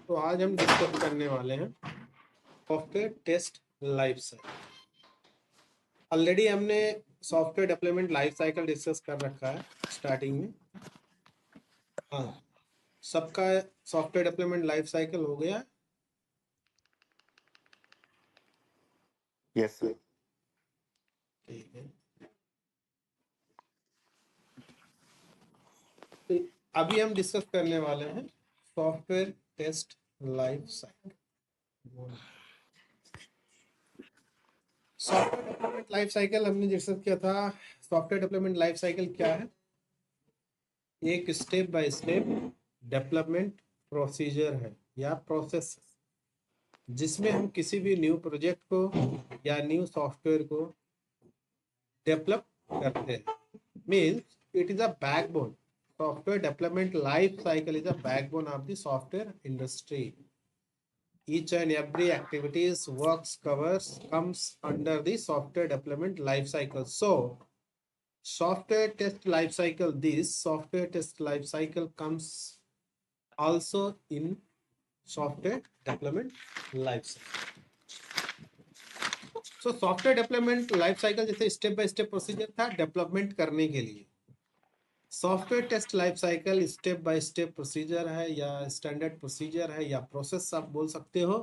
तो आज हम डिस्कस करने वाले हैं software test life cycle. Already हमने software development life cycle discuss कर रखा है स्टार्टिंग में। हाँ, सबका सॉफ्टवेयर डेवलपमेंट लाइफ साइकिल हो गया। Yes sir. ठीक है, तो अभी हम डिस्कस करने वाले हैं software test life cycle. Software development life cycle हमने डिस्कस किया था। सॉफ्टवेयर डेवलपमेंट लाइफ साइकिल क्या है? एक step by step development procedure है या प्रोसेस, जिसमें हम किसी भी न्यू प्रोजेक्ट को या न्यू सॉफ्टवेयर को डेवलप करते हैं। Means it is a backbone. Software development life cycle is a backbone of the software industry. Each and every activities works covers comes under the software development life cycle. So software test life cycle, this software test life cycle comes also in software development life cycle. So software development life cycle जैसे step by step procedure था development करने के लिए, software test life cycle step by step procedure है या standard procedure है या process आप बोल सकते हो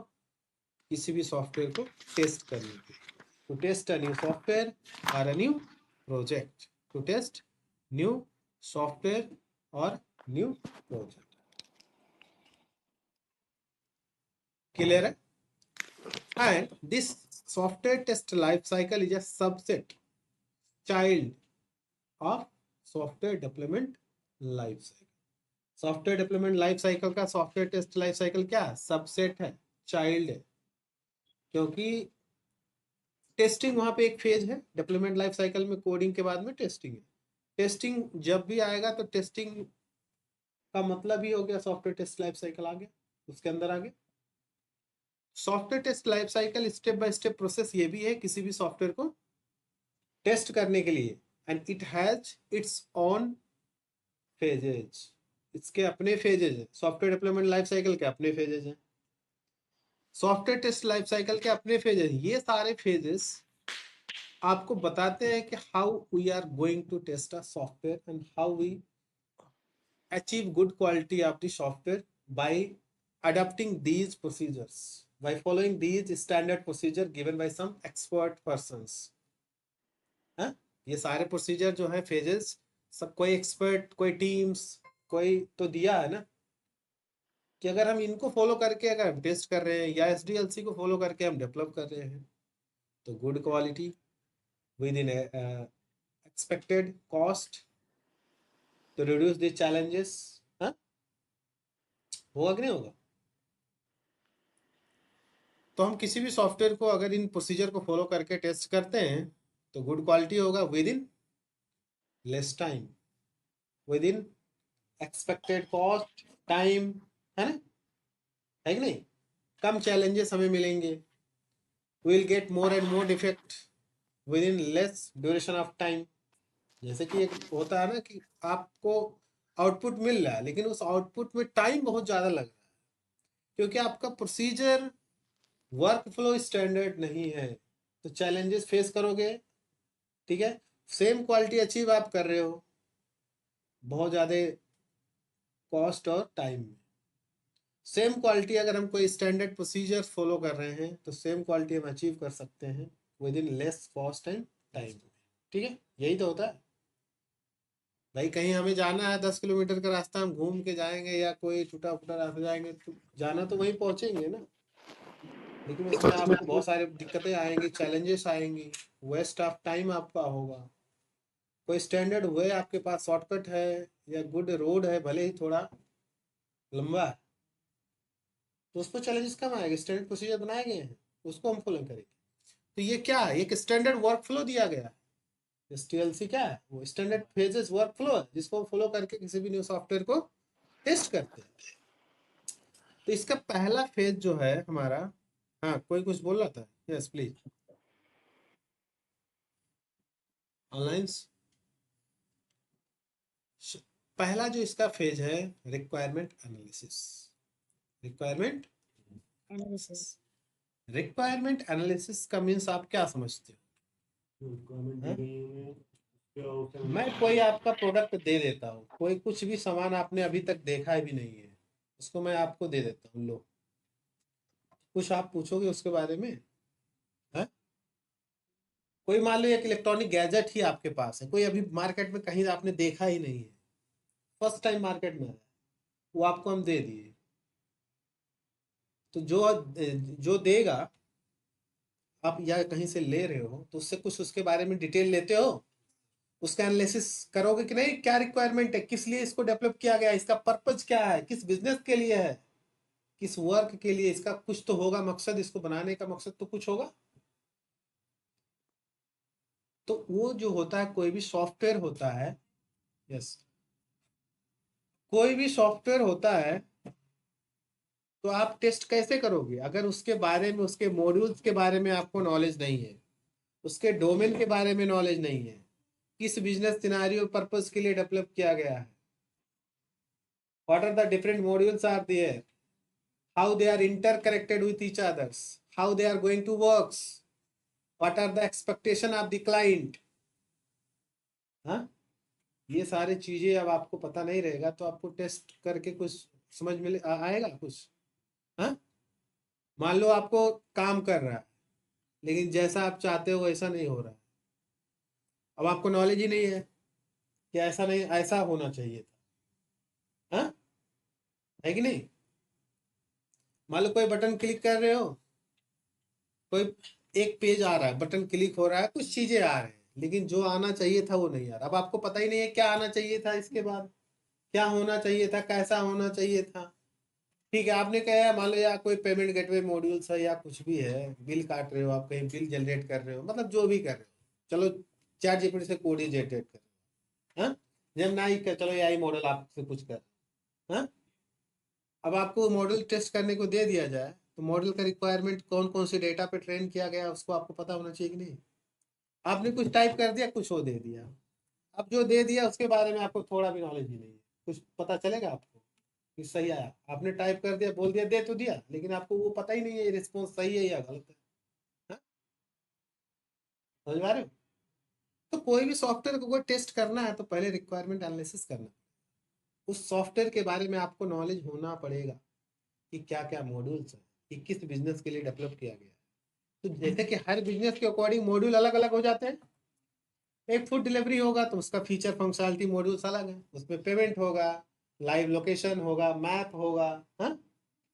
किसी भी सॉफ्टवेयर को टेस्ट करने के लिए। To test a new software और a new project, to test new software और न्यू प्रोजेक्ट। क्लियर है? And this software test life cycle is a subset, child of software development life cycle. Software development life cycle का software test life cycle क्या है? Subset है, child है। क्योंकि testing वहां पे एक फेज है डेवलपमेंट लाइफ साइकिल में, कोडिंग के बाद में टेस्टिंग है। टेस्टिंग जब भी आएगा तो टेस्टिंग का मतलब ही हो गया सॉफ्टवेयर टेस्ट लाइफ साइकिल आ गया, उसके अंदर आ गया। Software test life cycle step by step process ये भी है किसी भी सॉफ्टवेयर को टेस्ट करने के लिए, and it has its own phases. इसके अपने फेजेज हैं। सॉफ्टवेयर डेवलपमेंट लाइफ साइकिल के अपने फेजेज हैं, सॉफ्टवेयर टेस्ट लाइफ साइकिल के अपने फेजेज। ये सारे फेजेस आपको बताते हैं कि how we are going to test a software and how we achieve good quality of the software by adopting these procedures, by following these standard procedure given by some expert persons. हाँ? ये सारे procedure जो है phases, सब कोई expert, कोई teams, कोई तो दिया है ना कि अगर हम इनको फॉलो करके अगर हम टेस्ट कर रहे हैं या एसडीएलसी को फॉलो करके हम डेवलप कर रहे हैं तो good quality with in expected cost तो रिड्यूस द चैलेंजेस। हाँ, होगा कि नहीं होगा? तो हम किसी भी सॉफ्टवेयर को अगर इन प्रोसीजर को फॉलो करके टेस्ट करते हैं तो गुड क्वालिटी होगा with in less time, with in expected cost time, है ना? है कि नहीं? कम चैलेंजेस हमें मिलेंगे, will get more and more defect with in less duration of time. जैसे कि एक होता है ना कि आपको आउटपुट मिल रहा है लेकिन उस आउटपुट में टाइम बहुत ज़्यादा लग रहा है क्योंकि आपका प्रोसीजर वर्क फ्लो स्टैंडर्ड नहीं है, तो चैलेंजेस फेस करोगे। ठीक है, सेम क्वालिटी अचीव आप कर रहे हो बहुत ज़्यादा कॉस्ट और टाइम में। सेम क्वालिटी अगर हम कोई स्टैंडर्ड प्रोसीजर फॉलो कर रहे हैं तो सेम क्वालिटी हम अचीव कर सकते हैं with in less cost and time. ठीक है, यही तो होता है भाई। कहीं हमें जाना है 10 किलोमीटर का रास्ता, हम घूम के जाएंगे या कोई टूटा फूटा रास्ता जाएंगे तो जाना तो वहीं पहुंचेंगे ना, लेकिन उसमें आपको बहुत सारी दिक्कतें आएंगी, चैलेंजेस आएंगी, वेस्ट ऑफ टाइम आपका होगा। कोई स्टैंडर्ड वे आपके पास शॉर्टकट है या गुड रोड है, भले ही थोड़ा लंबा है, तो उस पर चैलेंजेस कम आएंगे। स्टैंडर्ड प्रोसीजर बनाए गए हैं, उसको हम फॉलो करेंगे। तो ये क्या है? एक स्टैंडर्ड वर्क फ्लो दिया गया है। एसटीएलसी क्या है? वो स्टैंडर्ड फेजेस वर्क फ्लो है जिसको फॉलो करके किसी भी न्यू सॉफ्टवेयर को टेस्ट करते हैं। तो इसका पहला फेज जो है हमारा, हाँ कोई कुछ बोल रहा था? Yes please. ऑनलाइन पहला जो इसका फेज है requirement analysis. Requirement analysis. Requirement analysis का मीन्स आप क्या समझते हो? मैं कोई आपका प्रोडक्ट दे देता हूँ, कोई कुछ भी सामान आपने अभी तक देखा भी नहीं है, उसको मैं आपको दे देता हूँ, लो, कुछ आप पूछोगे उसके बारे में? है? कोई मान लो एक इलेक्ट्रॉनिक गैजेट ही आपके पास है, कोई अभी मार्केट में कहीं आपने देखा ही नहीं है, फर्स्ट टाइम मार्केट में आया, वो आपको हम दे दिए, तो जो देगा, आप या कहीं से ले रहे हो तो उससे कुछ उसके बारे में डिटेल लेते हो, उसका एनालिसिस करोगे कि नहीं, क्या रिक्वायरमेंट है, किस लिए इसको डेवलप किया गया, इसका पर्पज क्या है, किस बिजनेस के लिए है, किस वर्क के लिए, इसका कुछ तो होगा मकसद, इसको बनाने का मकसद तो कुछ होगा। तो वो जो होता है, कोई भी सॉफ्टवेयर होता है, यस, कोई भी सॉफ्टवेयर होता है, तो आप टेस्ट कैसे करोगे अगर उसके बारे में, उसके मॉड्यूल्स के बारे में आपको नॉलेज नहीं है, उसके डोमेन के बारे में नॉलेज नहीं है, किस बिजनेस सिनेरियो पर्पस के लिए डेवलप किया गया है, what are the different modules are there, how they are interconnected with each others, how they are going to works, what are the expectation of the client, हाँ, ये सारी चीजें अब आपको पता नहीं रहेगा तो आपको टेस्ट करके कुछ समझ में आएगा कुछ? हाँ, मान लो आपको काम कर रहा है लेकिन जैसा आप चाहते हो वैसा नहीं हो रहा है, अब आपको नॉलेज ही नहीं है कि ऐसा नहीं, ऐसा होना चाहिए था, हाँ, है कि नहीं? मान लो कोई बटन क्लिक कर रहे हो, कोई एक पेज आ रहा है, बटन क्लिक हो रहा है, कुछ चीजें आ रहे हैं, लेकिन जो आना चाहिए था वो नहीं आ रहा, अब आपको पता ही नहीं है क्या आना चाहिए था, इसके बाद क्या होना चाहिए था, कैसा होना चाहिए था। ठीक है, आपने कहा मान लो या कोई पेमेंट गेटवे मॉड्यूल्स है या कुछ भी है, बिल काट रहे हो आप, कहीं बिल जनरेट कर रहे हो, मतलब जो भी कर रहे हो, चलो चैट जीपीटी से कोड ही जनरेट कर रहे हो, हाँ, जब ना ही कर, चलो एआई मॉडल आपसे कुछ कर, हाँ, अब आपको मॉडल टेस्ट करने को दे दिया जाए तो मॉडल का रिक्वायरमेंट कौन कौन से डेटा पे ट्रेन किया गया उसको आपको पता होना चाहिए कि नहीं? आपने कुछ टाइप कर दिया, कुछ वो दे दिया, अब जो दे दिया उसके बारे में आपको थोड़ा भी नॉलेज ही नहीं है, कुछ पता चलेगा आपको कि सही आया? आपने टाइप कर दिया, बोल दिया, दे तो दिया, लेकिन आपको वो पता ही नहीं है रिस्पॉन्स सही है या गलत है, हाँ? समझ पा रहे हो? तो कोई भी सॉफ्टवेयर को कोई टेस्ट करना है तो पहले रिक्वायरमेंट एनालिसिस करना, उस सॉफ्टवेयर के बारे में आपको नॉलेज होना पड़ेगा कि क्या क्या मॉड्यूल्स हैं, कि किस बिजनेस के लिए डेवलप किया गया है। तो जैसे कि हर बिजनेस के अकॉर्डिंग मॉड्यूल अलग अलग हो जाते हैं, एक फूड डिलीवरी होगा तो उसका फीचर फंक्शनलिटी मॉड्यूल्स अलग है, उसमें पेमेंट होगा, लाइव लोकेशन होगा, मैप होगा, हाँ,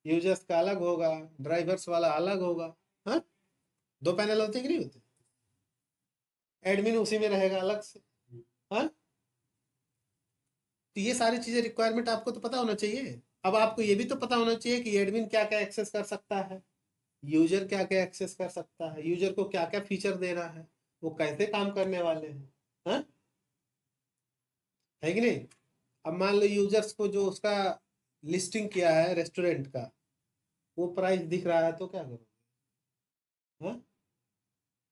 यूजर्स का अलग होगा, ड्राइवर्स वाला अलग होगा, हाँ, दो पैनल होते कि नहीं होते, एडमिन उसी में रहेगा अलग से, हाँ, तो ये सारी चीजें रिक्वायरमेंट आपको तो पता होना चाहिए। अब आपको ये भी तो पता होना चाहिए कि एडमिन क्या क्या एक्सेस कर सकता है, यूजर क्या क्या एक्सेस कर सकता है, यूजर को क्या क्या फीचर देना है, वो कैसे काम करने वाले हैं, हाँ, है कि नहीं? अब मान लो यूजर्स को जो उसका लिस्टिंग किया है रेस्टोरेंट का, वो प्राइस दिख रहा है तो क्या करोगे, हाँ?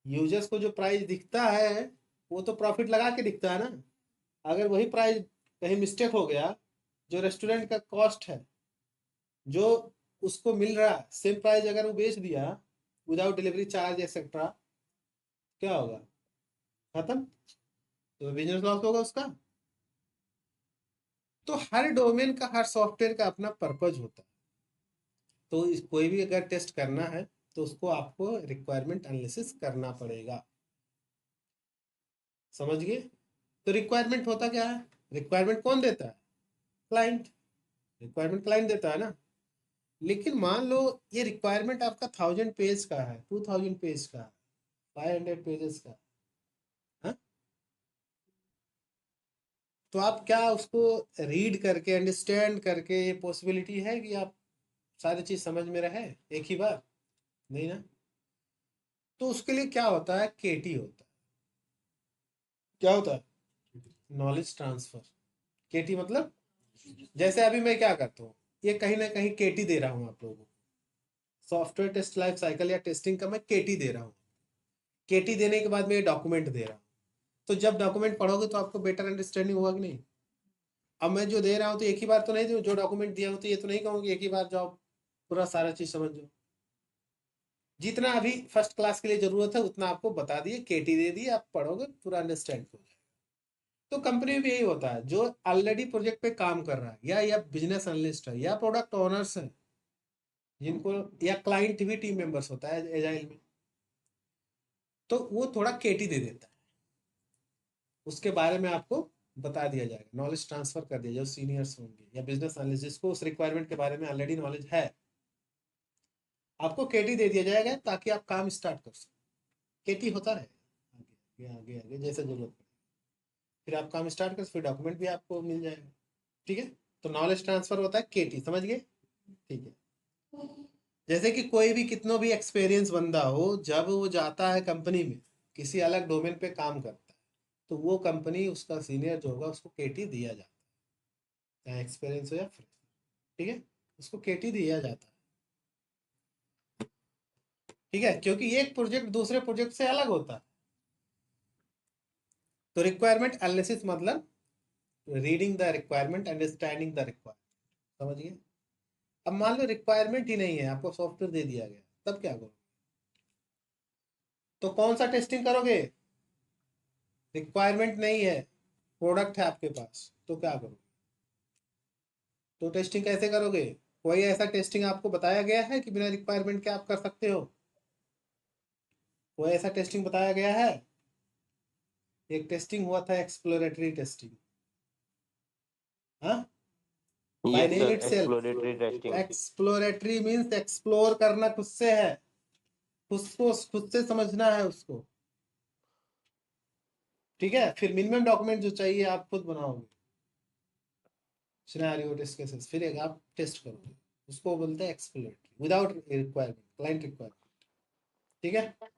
यूजर्स को जो प्राइस दिखता है वो तो प्रॉफिट लगा के दिखता है ना, अगर वही प्राइस कहीं मिस्टेक हो गया, जो रेस्टोरेंट का कॉस्ट है, जो उसको मिल रहा है सेम प्राइस अगर वो बेच दिया विदाउट डिलीवरी चार्ज एक्सेट्रा, क्या होगा? खत्म, तो बिजनेस लॉस होगा उसका। तो हर डोमेन का, हर सॉफ्टवेयर का अपना पर्पज होता है, तो कोई भी अगर टेस्ट करना है तो उसको आपको रिक्वायरमेंट एनालिसिस करना पड़ेगा, समझ गए? तो रिक्वायरमेंट होता क्या है, रिक्वायरमेंट कौन देता है? क्लाइंट, रिक्वायरमेंट क्लाइंट देता है ना। लेकिन मान लो ये रिक्वायरमेंट आपका 1000 पेज का है, 2000 पेज का, 500 पेजेस का, हाँ? तो आप क्या उसको रीड करके, अंडरस्टैंड करके, ये पॉसिबिलिटी है कि आप सारी चीज समझ में रहे एक ही बार? नहीं ना। तो उसके लिए क्या होता है, केटी होता है। क्या होता है? Knowledge transfer. केटी मतलब, जैसे अभी मैं क्या करता हूँ, ये कहीं ना कहीं केटी दे रहा हूँ आप लोगों को, सॉफ्टवेयर टेस्ट लाइफ साइकिल या टेस्टिंग का मैं केटी दे रहा हूँ, केटी देने के बाद मैं ये डॉक्यूमेंट दे रहा हूँ, तो जब डॉक्यूमेंट पढ़ोगे तो आपको बेटर अंडरस्टैंडिंग होगा कि नहीं? अब मैं जो दे रहा हूँ तो एक ही बार तो नहीं दूँ, जो डॉक्यूमेंट दिया हूँ तो ये तो नहीं कहूँ कि एक ही बार जाओ पूरा सारा चीज समझो, जितना अभी फर्स्ट क्लास के लिए जरूरत है उतना आपको बता दिए, केटी दे दिए, आप पढ़ोगे पूरा अंडरस्टैंड हो जाएगा। तो कंपनी में भी यही होता है, जो ऑलरेडी प्रोजेक्ट पे काम कर रहा है या बिजनेस एनालिस्ट है या प्रोडक्ट ओनर्स है, जिनको या क्लाइंट भी टीम मेंबर्स होता है एजाइल में, तो वो थोड़ा केटी दे देता है, उसके बारे में आपको बता दिया जाएगा, नॉलेज ट्रांसफर कर दिया, जो सीनियर्स होंगे या बिजनेस एनालिस्ट जिसको उस रिक्वायरमेंट के बारे में ऑलरेडी नॉलेज है, आपको केटी दे दिया जाएगा ताकि आप काम स्टार्ट कर सको। केटी होता रहे आगे आगे आगे आगे जैसे जरूरत पड़े, फिर आप काम स्टार्ट कर, फिर डॉक्यूमेंट भी आपको मिल जाएगा। ठीक है, तो नॉलेज ट्रांसफर होता है केटी, समझ गए? ठीक है, जैसे कि कोई भी कितना भी एक्सपीरियंस बंदा हो, जब वो जाता है कंपनी में किसी अलग डोमेन पे काम करता है, तो वो कंपनी उसका सीनियर जो होगा उसको केटी दिया जाता है, चाहे एक्सपीरियंस हो या फ्रेश। ठीक है, उसको केटी दिया जाता है। ठीक है, क्योंकि एक प्रोजेक्ट दूसरे प्रोजेक्ट से अलग होता है। तो रिक्वायरमेंट एनालिसिस मतलब reading the requirement, understanding the requirement, समझिए। अब मान लो रिक्वायरमेंट ही नहीं है, आपको सॉफ्टवेयर दे दिया गया, तब क्या करोगे? तो कौन सा टेस्टिंग करोगे? रिक्वायरमेंट नहीं है, प्रोडक्ट है आपके पास, तो क्या करोगे? तो टेस्टिंग कैसे करोगे? कोई ऐसा टेस्टिंग आपको बताया गया है कि बिना रिक्वायरमेंट के आप कर सकते हो? कोई ऐसा टेस्टिंग बताया गया है? एक टेस्टिंग हुआ था एक्सप्लोरेटरी टेस्टिंग, हाँ, by yes name sir, itself. Exploratory testing. Exploratory means explore करना खुद से है, उसको खुद से समझना है उसको। ठीक है, फिर मिनिमम डॉक्यूमेंट जो चाहिए आप खुद बनाओगे, सिनेरियो टेस्ट केसेस, फिर एक आप टेस्ट करोगे, उसको बोलते हैं exploratory, without requirement, client requirement. ठीक है,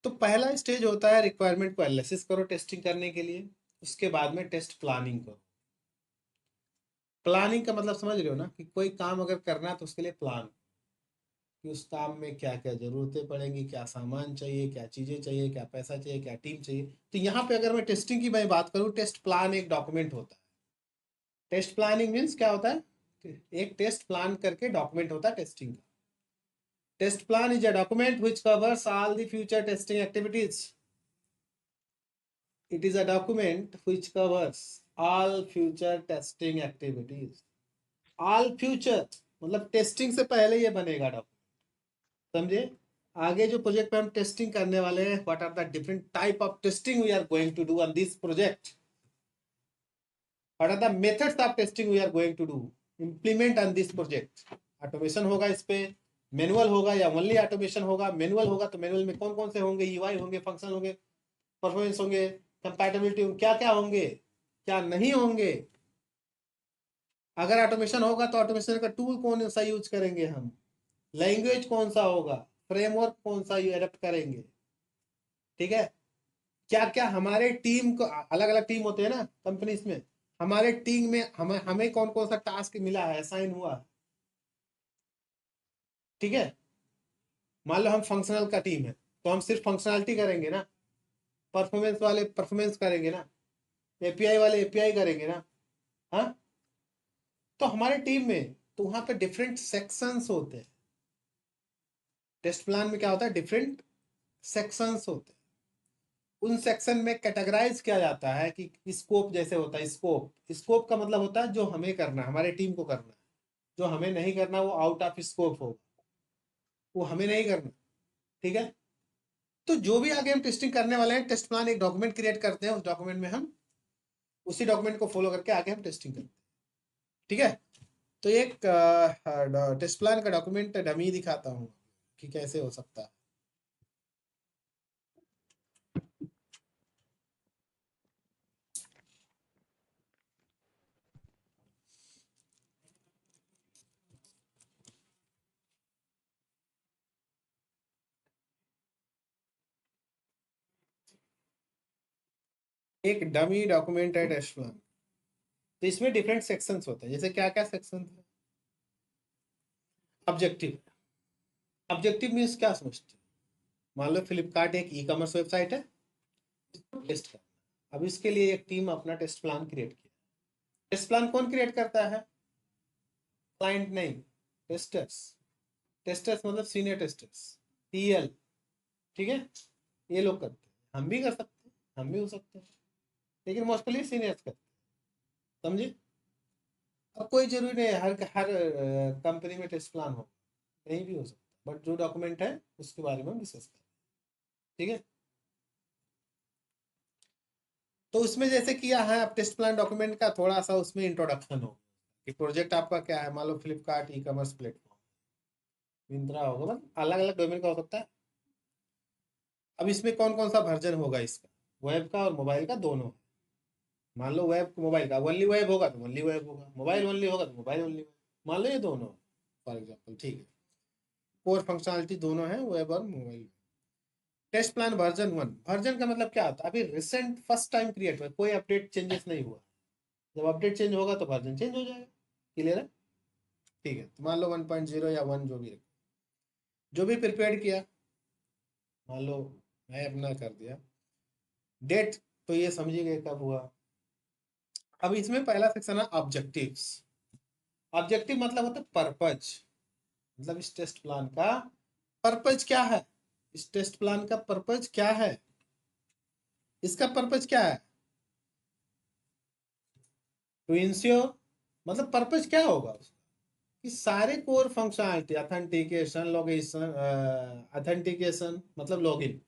तो पहला स्टेज होता है रिक्वायरमेंट को एनालिसिस करो टेस्टिंग करने के लिए, उसके बाद में टेस्ट प्लानिंग करो। प्लानिंग का मतलब समझ रहे हो ना, कि कोई काम अगर करना है तो उसके लिए प्लान, कि उस काम में क्या क्या जरूरतें पड़ेंगी, क्या सामान चाहिए, क्या चीजें चाहिए, क्या पैसा चाहिए, क्या टीम चाहिए। तो यहाँ पे अगर मैं टेस्टिंग की मैं बात करूँ, टेस्ट प्लान एक डॉक्यूमेंट होता है। टेस्ट प्लानिंग मीन्स क्या होता है? एक टेस्ट प्लान करके डॉक्यूमेंट होता है टेस्टिंग का। Test plan is a document which covers all the future testing activities. It is a document which covers all future testing activities. All future मतलब testing से पहले ये बनेगा डॉक्यूमेंट, समझे? आगे जो प्रोजेक्ट पे हम टेस्टिंग करने वाले हैं, what are the different type of testing we are going to do on this project, what are the methods of testing we are going to do implement on this project. Automation होगा इस पे, manual होगा या only automation होगा? Manual होगा तो manual में कौन कौन से होंगे? यूआई होंगे, फंक्शन होंगे, परफॉर्मेंस होंगे, कंपैटिबिलिटी होंगे, क्या क्या होंगे, क्या नहीं होंगे? अगर ऑटोमेशन होगा तो ऑटोमेशन का टूल कौन सा यूज करेंगे हम, लैंग्वेज कौन सा होगा, फ्रेमवर्क कौन सा एडप्ट करेंगे। ठीक है, क्या क्या हमारे टीम को, अलग अलग टीम होते हैं ना कंपनीज में, हमारे टीम में हमें हमें कौन कौन सा टास्क मिला है, असाइन हुआ है। ठीक है, मान लो हम फंक्शनल का टीम है, तो हम सिर्फ फंक्शनलिटी करेंगे ना, परफॉर्मेंस वाले परफॉर्मेंस करेंगे ना, एपीआई वाले एपीआई करेंगे ना। हाँ, तो हमारे टीम में तो वहां पे डिफरेंट सेक्शंस होते हैं। टेस्ट प्लान में क्या होता है? डिफरेंट सेक्शंस होते हैं, उन सेक्शन में कैटेगराइज किया जाता है कि स्कोप जैसे होता है। स्कोप, स्कोप का मतलब होता है जो हमें करना है, हमारे टीम को करना है। जो हमें नहीं करना वो आउट ऑफ स्कोप होगा, वो हमें नहीं करना। ठीक है, तो जो भी आगे हम टेस्टिंग करने वाले हैं, टेस्ट प्लान एक डॉक्यूमेंट क्रिएट करते हैं, उस डॉक्यूमेंट में हम उसी डॉक्यूमेंट को फॉलो करके आगे हम टेस्टिंग करते हैं। ठीक है, तो एक टेस्ट प्लान का डॉक्यूमेंट डमी दिखाता हूँ कि कैसे हो सकता है। एक डमी डॉक्यूमेंट है टेस्ट प्लान, तो इसमें डिफरेंट सेक्शंस होते हैं। जैसे क्या क्या सेक्शन है? ऑब्जेक्टिव, ऑब्जेक्टिव मीन्स क्या समझते हैं? मान लो फ्लिपकार्ट एक ई कॉमर्स वेबसाइट है, टेस्ट करना। अब इसके लिए एक टीम अपना टेस्ट प्लान क्रिएट किया, टेस्ट प्लान कौन क्रिएट करता है? क्लाइंट नहीं, टेस्टर्स। टेस्टर्स मतलब सीनियर टेस्टर्स, टीएल। ठीक है, ये लोग करते हैं, हम भी कर सकते हैं, हम भी हो सकते हैं, लेकिन मोस्टली सीनियर्स करते हैं, समझे? अब कोई जरूरी नहीं है हर हर कंपनी में टेस्ट प्लान हो, नहीं भी हो सकता, बट जो डॉक्यूमेंट है उसके बारे में हम डिस्कस करें। ठीक है, तो उसमें जैसे किया है अब टेस्ट प्लान डॉक्यूमेंट का थोड़ा सा उसमें इंट्रोडक्शन हो कि प्रोजेक्ट आपका क्या है। मान लो Flipkart e commerce platform, Myntra होगा, मतलब अलग अलग डोमेन का हो सकता है। अब इसमें कौन कौन सा वर्जन होगा इसका, वेब का और मोबाइल का दोनों है। मान लो वेब मोबाइल का ओनली वेब होगा तो ओनली वेब होगा, मोबाइल ओनली होगा तो मोबाइल ओनली वेब, मान लो ये दोनों फॉर एग्जाम्पल। ठीक है, कोर फंक्शनलिटी दोनों है, वेब और mobile. Test plan version 1, version का मतलब क्या होता है? अभी रिसेंट फर्स्ट टाइम क्रिएट हुआ, कोई अपडेट चेंजेस नहीं हुआ। जब अपडेट चेंज होगा तो वर्जन चेंज हो जाएगा। क्लियर है? ठीक है, तो मान लो 1.0 या 1 जो भी है, जो भी प्रिपेयर किया, मान लो मैं अपना कर दिया। डेट तो ये समझिए गए कब हुआ। अब इसमें पहला सेक्शन है ऑब्जेक्टिव्स। ऑब्जेक्टिव मतलब होता है पर्पज, मतलब इस टेस्ट प्लान का पर्पज क्या है? इस टेस्ट प्लान का पर्पज क्या है? इसका पर्पज क्या है? टू इंश्योर, मतलब पर्पज क्या होगा उसका कि सारे core functionality, authentication, login, authentication मतलब login,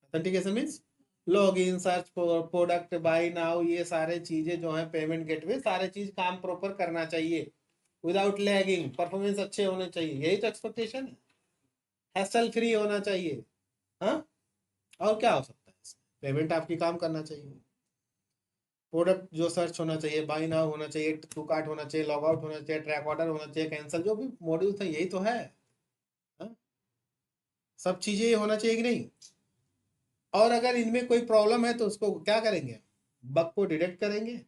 authentication means login, search for product, buy now, ये सारे चीजें जो है, पेमेंट गेटवे, सारे चीज काम प्रॉपर करना चाहिए विदाउट लैगिंग, परफॉर्मेंस अच्छे होने चाहिए, यही तो एक्सपेक्टेशन है। हैसल फ्री होना चाहिए। हाँ, और क्या हो सकता है इसमें? पेमेंट आपकी काम करना चाहिए, प्रोडक्ट जो सर्च होना चाहिए, बाय नाउ होना चाहिए, टू कार्ट होना चाहिए, लॉग आउट होना चाहिए, ट्रैक ऑर्डर होना चाहिए, कैंसिल, जो भी मॉड्यूल था यही तो है। हाँ? सब चीजें ये होना चाहिए कि नहीं? और अगर इनमें कोई प्रॉब्लम है तो उसको क्या करेंगे? बग को डिटेक्ट करेंगे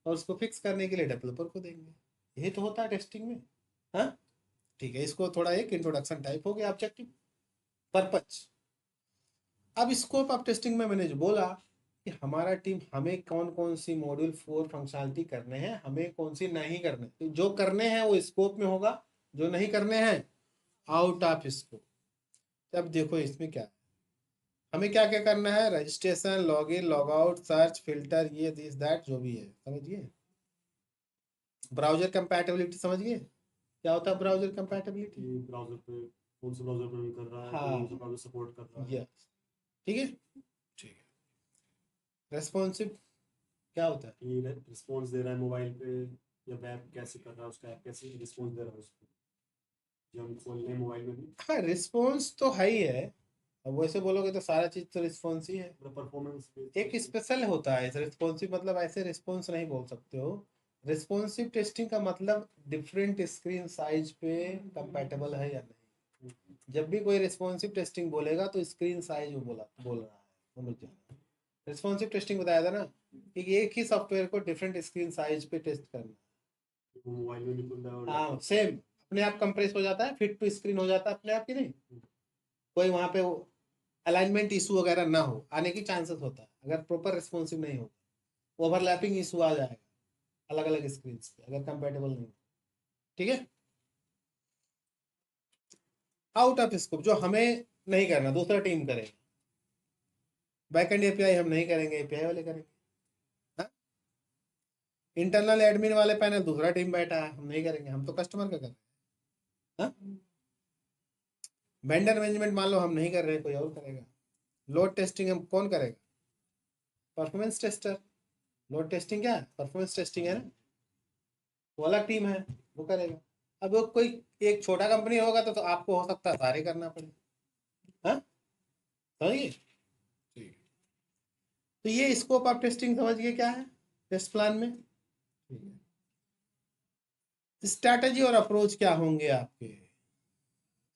और उसको फिक्स करने के लिए डेवलपर को देंगे। यही तो होता है टेस्टिंग में। हाँ, ठीक है, इसको थोड़ा एक इंट्रोडक्शन टाइप हो गया, ऑब्जेक्टिव, पर्पज। अब स्कोप ऑफ टेस्टिंग में मैंने जो बोला कि हमारा टीम, हमें कौन कौन सी मॉड्यूल 4 फंक्शनलिटी करने हैं, हमें कौन सी नहीं करने, तो जो करने हैं वो स्कोप में होगा, जो नहीं करने हैं आउट ऑफ स्कोप। अब देखो इसमें क्या है, हमें क्या क्या करना है? Registration, login, log out, search, filter, ये दिस दैट जो भी है, समझिए। ब्राउजर कंपैटिबिलिटी समझिए, क्या होता है ब्राउजर कंपैटिबिलिटी? कि ब्राउजर पे कौन सा ब्राउजर पे रन कर रहा है, कौन सा हाँ, ब्राउजर सपोर्ट कर रहा है। यस, ठीक है, ठीक है। रेस्पॉन्सिव क्या होता है? कि रिस्पॉन्स दे रहा है मोबाइल पे या वेब कैसे कर रहा है, उसका ऐप कैसे रिस्पॉन्स दे रहा है उसको, जब हम खोल रहे हैं मोबाइल में भी। हाँ, रिस्पॉन्स तो है ही है। अब वैसे बोलोगे तो सारा चीज तो रिस्पॉन्स ही है। परफॉर्मेंस एक स्पेशल होता है रिस्पॉन्सिव, मतलब ऐसे रिस्पॉन्स नहीं बोल सकते हो। रिस्पॉन्सिव टेस्टिंग का मतलब डिफरेंट स्क्रीन साइज पे कंपैटिबल है या नहीं। जब भी कोई रिस्पॉन्सिव टेस्टिंग बोलेगा तो स्क्रीन साइज वो बोल रहा है, समझ जाना। रिस्पॉन्सिव टेस्टिंग बताया था ना कि एक ही सॉफ्टवेयर को डिफरेंट स्क्रीन साइज पे टेस्ट करना। वो मोबाइल में भी खुल रहा है और हाँ, लैपटॉप में सेम अपने आप कंप्रेस हो जाता है, फिट टू स्क्रीन हो जाता है अपने आप, की नहीं भी। कोई वहां पे अलाइनमेंट इशू वगैरह ना हो, आने की चांसेस होता है अगर प्रॉपर रिस्पॉन्सिव नहीं हो। ओवरलैपिंग इशू आ जाएगा अलग अलग स्क्रीन पे अगर कंपेटेबल नहीं हो। ठीक है, आउट ऑफ स्कोप जो हमें नहीं करना, दूसरा टीम करेगा। बैकएंड एपीआई हम नहीं करेंगे, एपीआई वाले करेंगे। हाँ? इंटरनल एडमिन वाले पैनल दूसरा टीम बैठा है, हम नहीं करेंगे, हम तो कस्टमर का कर रहे हैं। हाँ? वेंडर मैनेजमेंट मान लो हम नहीं कर रहे, कोई और करेगा। लोड टेस्टिंग हम कौन करेगा? Performance tester. लोड टेस्टिंग क्या है? परफॉर्मेंस टेस्टिंग है ना, वो अलग टीम है, वो करेगा। अब वो कोई एक छोटा कंपनी होगा तो आपको हो सकता है सारे करना पड़े। हाँ, समझिए, ठीक है। तो ये स्कोप ऑफ टेस्टिंग समझिए क्या है टेस्ट प्लान में। ठीक है, स्ट्रैटेजी और अप्रोच क्या होंगे आपके?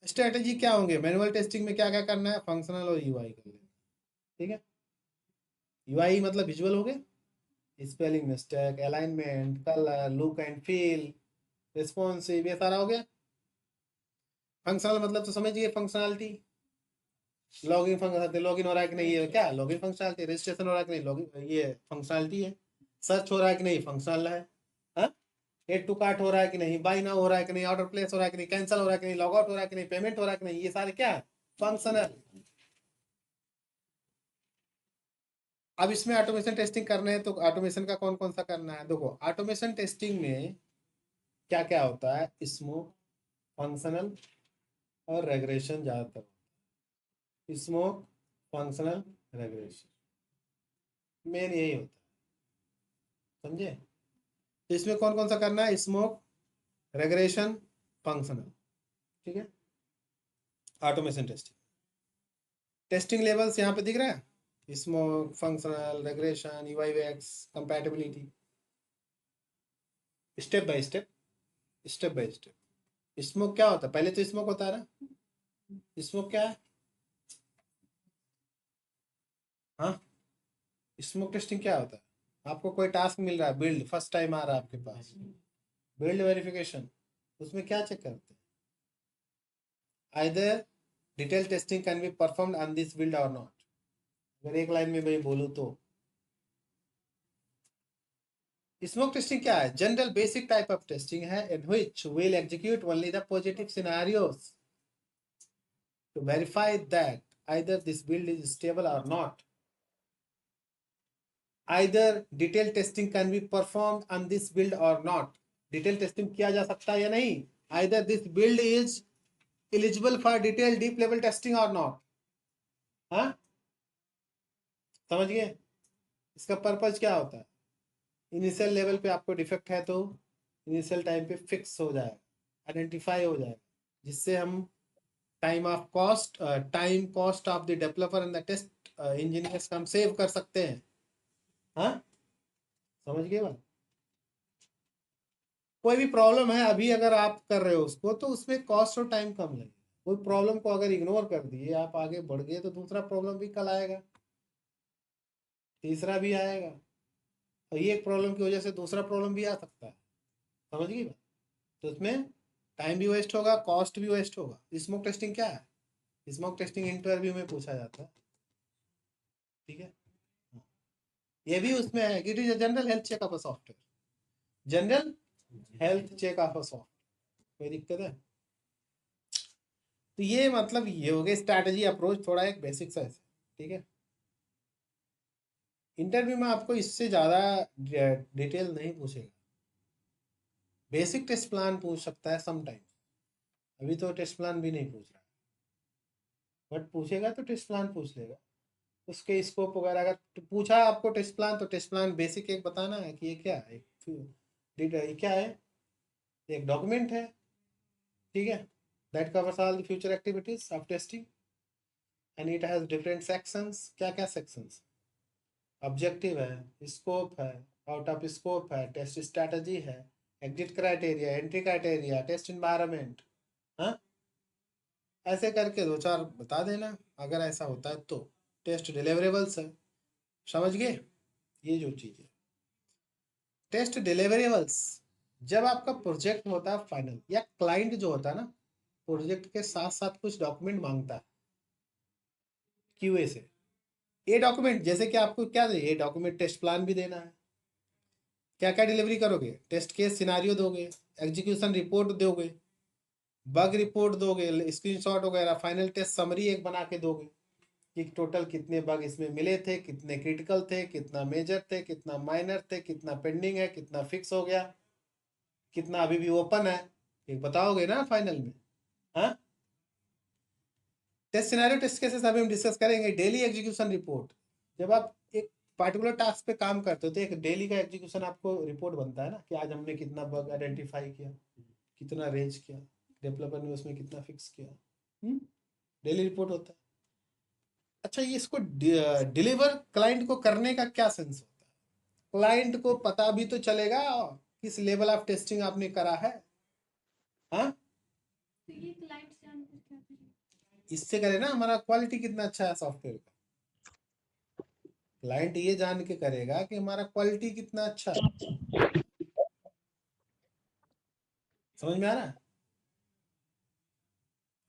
स्ट्रैटेजी क्या होंगे? मैनुअल टेस्टिंग में क्या क्या करना है? फंक्शनल और यूआई कर लेना। ठीक है, यूआई मतलब विजुअल हो गए, spelling mistake, alignment, colour, look and feel, responsive, ये सारा हो गया। फंक्शनल मतलब तो समझिए फंक्शनलिटी, लॉगिन फंक्शनलिटी, लॉगिन हो रहा है कि नहीं, ये क्या लॉगिन फंक्शनलिटी, रजिस्ट्रेशन हो रहा है कि नहीं, लॉगिन, ये फंक्शनलिटी है। सर्च हो रहा है कि नहीं, फंक्शनल है। एड टू कार्ट हो रहा है कि नहीं, बाई नाउ हो रहा है कि नहीं, ऑर्डर प्लेस हो रहा है कि नहीं, कैंसिल हो रहा है कि नहीं, लॉग आउट हो रहा है कि नहीं, पेमेंट हो रहा है कि नहीं, ये सारे क्या है, फंक्शनल। अब इसमें ऑटोमेशन टेस्टिंग करना है तो ऑटोमेशन का कौन कौन सा करना है, देखो ऑटोमेशन टेस्टिंग में क्या क्या होता है, स्मोक, फंक्शनल और रेग्रेशन ज्यादातर, स्मोक, फंक्शनल, रेग्रेशन, मेन यही होता है, समझे। तो इसमें कौन कौन सा करना है, स्मोक, रेग्रेशन, फंक्शनल, ठीक है। ऑटोमेशन टेस्टिंग, टेस्टिंग लेवल्स यहाँ पे दिख रहा है, smoke, functional, regression, UIX, compatibility, step by step, step by step. Smoke क्या होता है, पहले तो स्मोक होता है ना, स्मोक क्या है, हाँ, स्मोक टेस्टिंग क्या होता है, आपको कोई टास्क मिल रहा है, बिल्ड फर्स्ट टाइम आ रहा है आपके पास, बिल्ड वेरिफिकेशन, उसमें क्या चेक करते हैं, either detail testing can be performed on this build और नॉट। अगर एक लाइन में मैं बोलूँ तो स्मोक टेस्टिंग क्या है, general basic type of testing है in which will execute only the positive scenarios to verify that either this build is stable और not. either detailed testing can be performed on this build or not, detail testing किया जा सकता है या नहीं, either this build is eligible for detailed deep level testing or not। हाँ, समझ गए, इसका पर्पज क्या होता है, इनिशियल लेवल पे आपको डिफेक्ट है तो इनिशियल टाइम पे फिक्स हो जाएगा, आइडेंटिफाई हो जाएगा, जिससे हम time cost of the developer and the test engineers का हम सेव कर सकते हैं। हाँ, समझ गए बात। कोई भी प्रॉब्लम है अभी अगर आप कर रहे हो उसको तो उसमें कॉस्ट और टाइम कम लगेगा, कोई प्रॉब्लम को अगर इग्नोर कर दिए आप आगे बढ़ गए तो दूसरा प्रॉब्लम भी कल आएगा, तीसरा भी आएगा, और ये एक प्रॉब्लम की वजह से दूसरा प्रॉब्लम भी आ सकता है, समझ गई बात। तो उसमें टाइम भी वेस्ट होगा, कॉस्ट भी वेस्ट होगा। स्मोक टेस्टिंग क्या है, स्मोक टेस्टिंग इंटरव्यू में पूछा जाता है, ठीक है। हाँ, ये भी उसमें है कि it is general health check of a software, general health check of a software, कोई दिक्कत है। तो ये मतलब ये हो गया स्ट्रैटेजी अप्रोच, थोड़ा एक बेसिक सा है, ठीक है। इंटरव्यू में आपको इससे ज़्यादा डिटेल नहीं पूछेगा, बेसिक टेस्ट प्लान पूछ सकता है समटाइम, अभी तो टेस्ट प्लान भी नहीं पूछ रहा, बट पूछेगा तो टेस्ट प्लान पूछ लेगा, उसके स्कोप वगैरह अगर तो पूछा आपको टेस्ट प्लान, तो टेस्ट प्लान बेसिक एक बताना है कि ये क्या है, ये क्या है, एक डॉक्यूमेंट है, ठीक है, that covers all the future activities of testing and it has different sections, क्या क्या सेक्शंस, ऑब्जेक्टिव है, स्कोप है, आउट ऑफ स्कोप है, टेस्ट स्ट्रैटेजी है, exit criteria, entry criteria, test environment. हाँ, ऐसे करके दो चार बता देना अगर ऐसा होता है तो। टेस्ट डिलीवरेबल्स है, समझ गए, ये जो चीज़ है टेस्ट डिलीवरेबल्स, जब आपका प्रोजेक्ट होता है फाइनल, या क्लाइंट जो होता है ना प्रोजेक्ट के साथ साथ कुछ डॉक्यूमेंट मांगता है क्यूए से, ये डॉक्यूमेंट जैसे कि आपको क्या चाहिए, ये डॉक्यूमेंट टेस्ट प्लान भी देना है, क्या क्या डिलीवरी करोगे, टेस्ट केस सिनारियो दोगे, एग्जीक्यूशन रिपोर्ट दोगे, बग रिपोर्ट दोगे, स्क्रीनशॉट वगैरह, फाइनल टेस्ट समरी एक बना के दोगे कि टोटल कितने बग इसमें मिले थे, कितने क्रिटिकल थे, कितना मेजर थे, कितना माइनर थे, कितना पेंडिंग है, कितना फिक्स हो गया, कितना अभी भी ओपन है, एक बताओगे ना फाइनल में। हाँ, टेस्ट सिनेरियो, टेस्ट केसेस अभी हम डिस्कस करेंगे, डेली एग्जीक्यूशन रिपोर्ट, जब आप एक पार्टिकुलर टास्क पे काम करते हो तो एक डेली का एग्जीक्यूशन आपको रिपोर्ट बनता है ना कि आज हमने कितना बग आइडेंटिफाई किया, कितना रेंज किया, डेवलपर ने उसमें कितना फिक्स किया, डेली रिपोर्ट होता है। अच्छा, ये इसको डिलीवर क्लाइंट को करने का क्या सेंस होता है, क्लाइंट को पता भी तो चलेगा किस लेवल ऑफ टेस्टिंग आपने करा है। हाँ, तो ये क्लाइंट जानकर क्या करें, इससे करे ना हमारा क्वालिटी कितना अच्छा है सॉफ्टवेयर का, क्लाइंट ये जान के करेगा कि हमारा क्वालिटी कितना अच्छा है, समझ में आ रहा है।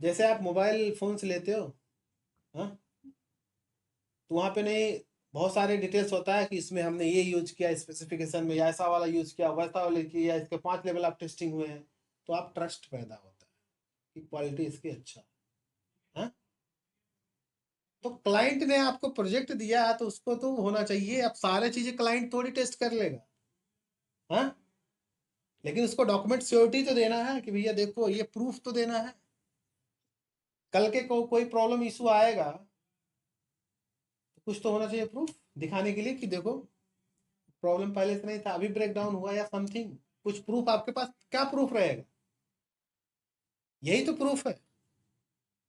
जैसे आप मोबाइल फोन से लेते हो, हाँ, तो वहाँ पे नहीं बहुत सारे डिटेल्स होता है कि इसमें हमने ये यूज किया स्पेसिफिकेशन में, या ऐसा वाला यूज किया, वैसा वाला किया, इसके 5 लेवल ऑफ टेस्टिंग हुए हैं, तो आप ट्रस्ट पैदा होता है कि क्वालिटी इसकी अच्छा है। हाँ? तो क्लाइंट ने आपको प्रोजेक्ट दिया है तो उसको तो होना चाहिए। अब सारे चीजें क्लाइंट थोड़ी टेस्ट कर लेगा, हाँ, लेकिन उसको डॉक्यूमेंट श्योरिटी तो देना है कि भैया देखो ये प्रूफ तो देना है। कल के को कोई प्रॉब्लम इशू आएगा तो कुछ तो होना चाहिए प्रूफ दिखाने के लिए कि देखो प्रॉब्लम पहले से नहीं था, अभी ब्रेक डाउन हुआ या समथिंग, कुछ प्रूफ आपके पास। क्या प्रूफ रहेगा? यही तो प्रूफ है।